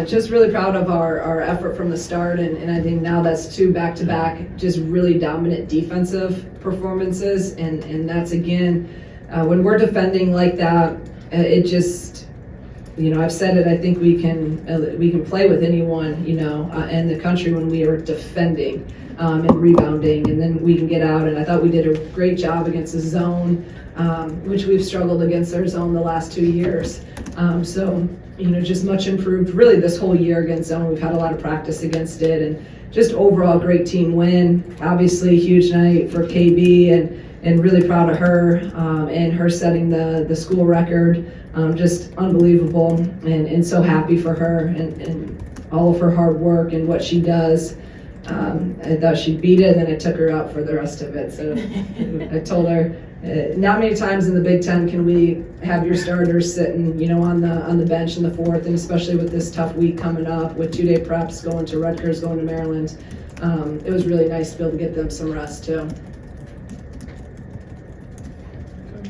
Just really proud of our effort from the start, and I think now that's 2 back-to-back just really dominant defensive performances, and that's again, when we're defending like that, it just, I've said it, I think we can play with anyone, in the country when we are defending and rebounding, and then we can get out, and I thought we did a great job against the zone, which we've struggled against our zone the last 2 years. So, just much improved really this whole year against zone. We've had a lot of practice against it, and just overall great team win. Obviously, huge night for KB, and really proud of her and her setting the school record. Just unbelievable, and so happy for her and all of her hard work and what she does. I thought she'd beat it, and then I took her out for the rest of it. So I told her, not many times in the Big Ten can we have your starters sitting, on the bench in the fourth, and especially with this tough week coming up with 2-day preps, going to Rutgers, going to Maryland. It was really nice to be able to get them some rest too.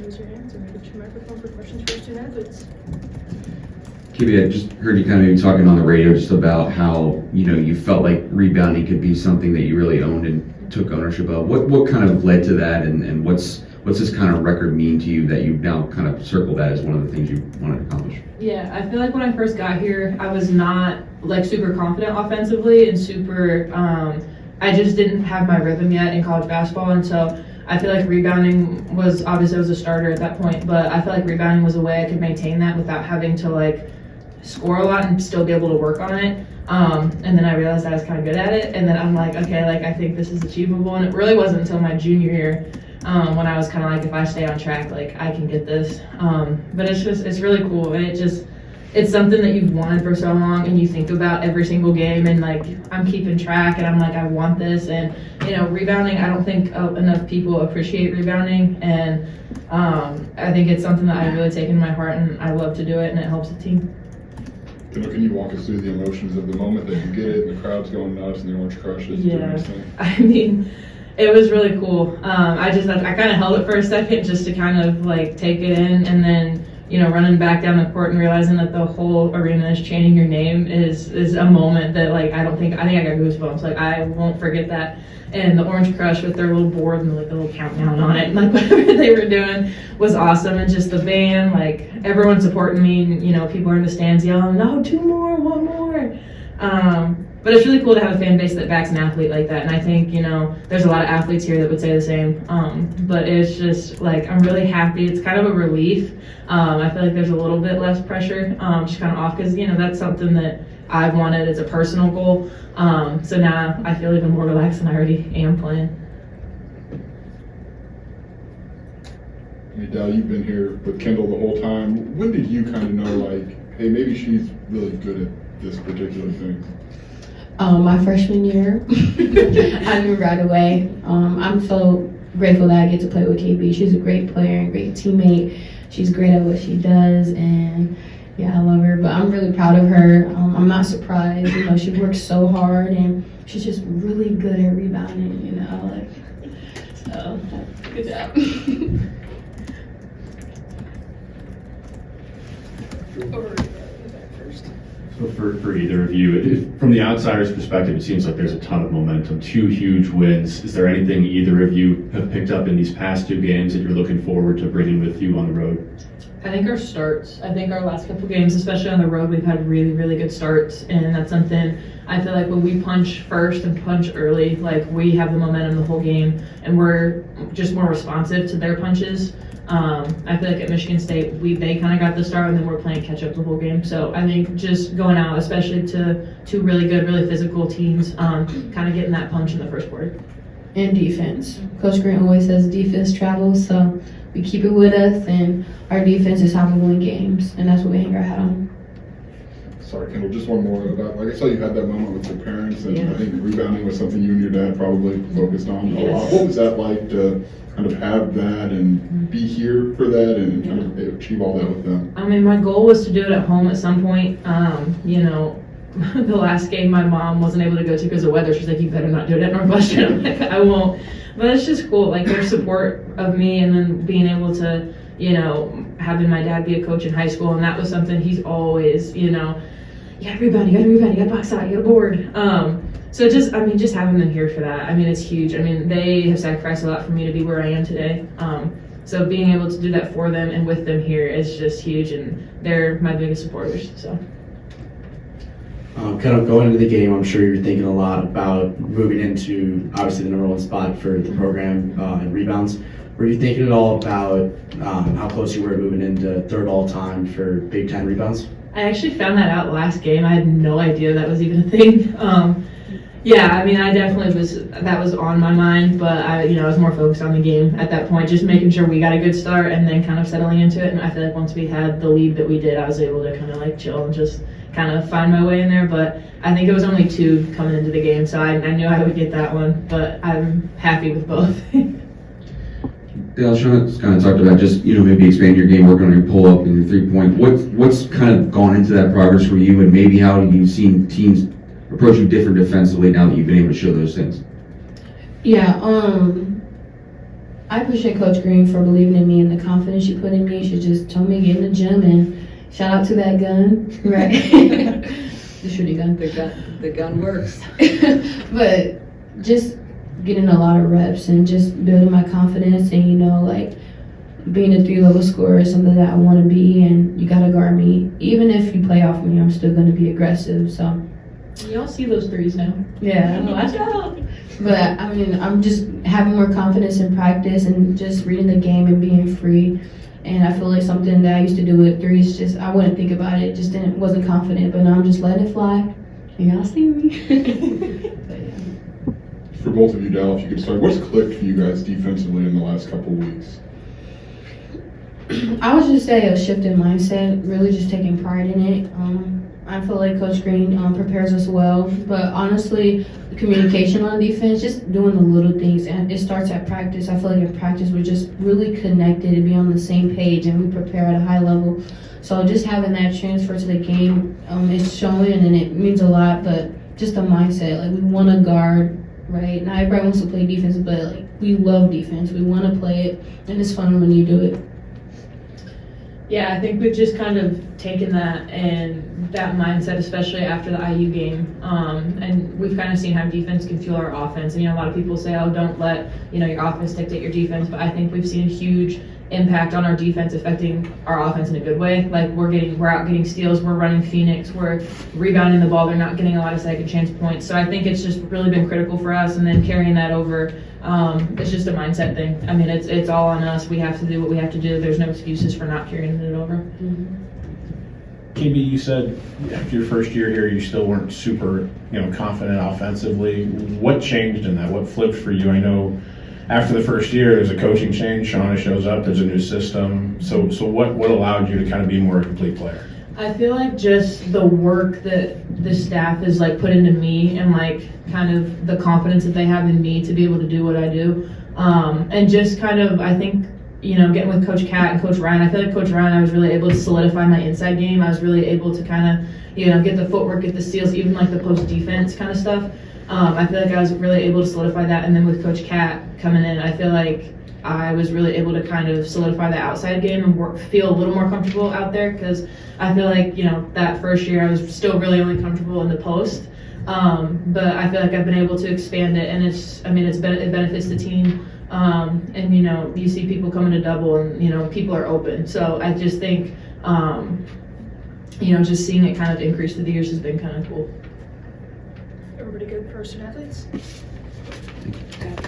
Raise your hands and get your microphone for questions for student athletes. KB, I just heard you kind of talking on the radio just about how, you felt like rebounding could be something that you really owned and took ownership of. What kind of led to that, and what's this kind of record mean to you that you now kind of circle that as one of the things you wanted to accomplish? Yeah, I feel like when I first got here, I was not super confident offensively and I just didn't have my rhythm yet in college basketball, and so I feel like rebounding was, obviously I was a starter at that point, but I feel like rebounding was a way I could maintain that without having to score a lot and still be able to work on it. And then I realized I was kind of good at it, and then I'm like, okay, I think this is achievable, and it really wasn't until my junior year when I was kind of if I stay on track, I can get this. But it's really cool, and it's something that you've wanted for so long, and you think about every single game, and I'm keeping track, and I'm I want this, and rebounding, I don't think enough people appreciate rebounding, and I think it's something that I really take in my heart, and I love to do it, and it helps the team. Can you walk us through the emotions of the moment that you get it, and the crowd's going nuts, and the Orange Crush is doing its thing? I mean, it was really cool. I kind of held it for a second just to kind of take it in, and then running back down the court and realizing that the whole arena is chanting your name is a moment that I think I got goosebumps. I won't forget that. And the Orange Crush with their little board and the little countdown on it, and whatever they were doing was awesome. And just the band, everyone supporting me, and people are in the stands yelling, "No, 2 more, 1 more." But it's really cool to have a fan base that backs an athlete like that. And I think, there's a lot of athletes here that would say the same. But it's just I'm really happy. It's kind of a relief. I feel like there's a little bit less pressure, just kind of off, because, that's something that I've wanted as a personal goal. So now I feel even more relaxed than I already am playing. Adalia, you've been here with Kendall the whole time. When did you kind of know, hey, maybe she's really good at this particular thing? My freshman year, I knew right away. I'm so grateful that I get to play with KB. She's a great player and great teammate. She's great at what she does, and yeah, I love her. But I'm really proud of her. I'm not surprised. She works so hard, and she's just really good at rebounding. So good job. So for either of you, from the outsider's perspective, it seems like there's a ton of momentum, 2 huge wins. Is there anything either of you have picked up in these past 2 games that you're looking forward to bringing with you on the road? I think our starts. I think our last couple games, especially on the road, we've had really, really good starts, and that's something I feel like when we punch first and punch early, we have the momentum the whole game, and we're just more responsive to their punches. I feel like at Michigan State, they kind of got the start, and then we're playing catch up the whole game. So I think just going out, especially to 2 really good, really physical teams, kind of getting that punch in the first quarter. And defense. Coach Green always says defense travels, so we keep it with us, and our defense is how we win games, and that's what we hang our hat on. Sorry, Kendall, just one more about, I saw you had that moment with your parents, and Yeah. I think rebounding was something you and your dad probably focused on a lot. What was that like to kind of have that and be here for that and kind of achieve all that with them? I mean, my goal was to do it at home at some point. The last game my mom wasn't able to go to because of weather. She's like, "You better not do it at Northwestern." I'm like, "I won't." But it's just cool, their support of me, and then being able to, having my dad be a coach in high school, and that was something he's always, you gotta rebound, you gotta box out, you gotta board. So just having them here for that, I mean, it's huge. I mean, they have sacrificed a lot for me to be where I am today. So being able to do that for them and with them here is just huge, and they're my biggest supporters, so. Kind of going into the game, I'm sure you're thinking a lot about moving into obviously the number one spot for the program in rebounds. Were you thinking at all about how close you were moving into third all time for Big Ten rebounds? I actually found that out last game. I had no idea that was even a thing. Yeah, I mean, I definitely that was on my mind, but I was more focused on the game at that point, just making sure we got a good start and then kind of settling into it. And I feel like once we had the lead that we did, I was able to kind of like chill and just kind of find my way in there. But I think it was only 2 coming into the game, so I knew I would get that one, but I'm happy with both. Dale, Shauna kind of talked about just, maybe expand your game, work on your pull-up and your 3-point. What's kind of gone into that progress for you, and maybe how you've seen teams approach you different defensively now that you've been able to show those things? Yeah, I appreciate Coach Green for believing in me and the confidence she put in me. She just told me to get in the gym, and shout out to that gun, right? The shooting gun. The gun works. But just getting a lot of reps and just building my confidence, and like being a 3-level scorer is something that I want to be, and you gotta guard me. Even if you play off me, I'm still gonna be aggressive. So Y'all see those threes now. yeah, Watch out. but I mean, I'm just having more confidence in practice and just reading the game and being free. And I feel like something that I used to do with threes, just I wouldn't think about it, just wasn't confident. But now I'm just letting it fly. And y'all see me. But yeah. For both of you, Dal, if you could start, what's clicked for you guys defensively in the last couple of weeks? I would just say a shift in mindset, really just taking pride in it. I feel like Coach Green prepares us well, but honestly, the communication on defense, just doing the little things, and it starts at practice. I feel like in practice we're just really connected and be on the same page, and we prepare at a high level. So just having that transfer to the game is showing, and it means a lot. But just the mindset, like we want to guard, right? Not everybody wants to play defense, but like we love defense. We want to play it, and it's fun when you do it. Yeah, I think we've just kind of taken that and that mindset, especially after the IU game. And we've kind of seen how defense can fuel our offense. And, a lot of people say, oh, don't let, your offense dictate your defense. But I think we've seen a huge impact on our defense affecting our offense in a good way. Like we're out getting steals, we're running Phoenix, we're rebounding the ball, they're not getting a lot of second chance points. So I think it's just really been critical for us, and then carrying that over. It's just a mindset thing. I mean, it's all on us. We have to do what we have to do. There's no excuses for not carrying it over. KB, you said after your first year here, you still weren't super, confident offensively. What changed in that? What flipped for you? I know after the first year, there's a coaching change. Shauna shows up. There's a new system. So what allowed you to kind of be more a complete player? I feel like just the work that the staff is like put into me, and like kind of the confidence that they have in me to be able to do what I do. And just kind of, I think, getting with Coach Kat and Coach Ryan, I feel like Coach Ryan, I was really able to solidify my inside game. I was really able to kind of, get the footwork, get the steals, even like the post defense kind of stuff. I feel like I was really able to solidify that. And then with Coach Kat coming in, I feel like I was really able to kind of solidify the outside game and feel a little more comfortable out there, because I feel like, that first year I was still really only comfortable in the post. But I feel like I've been able to expand it, and it benefits the team. And you see people coming to double, and people are open. So I just think, just seeing it kind of increase through the years has been kind of cool. Everybody good for student athletes?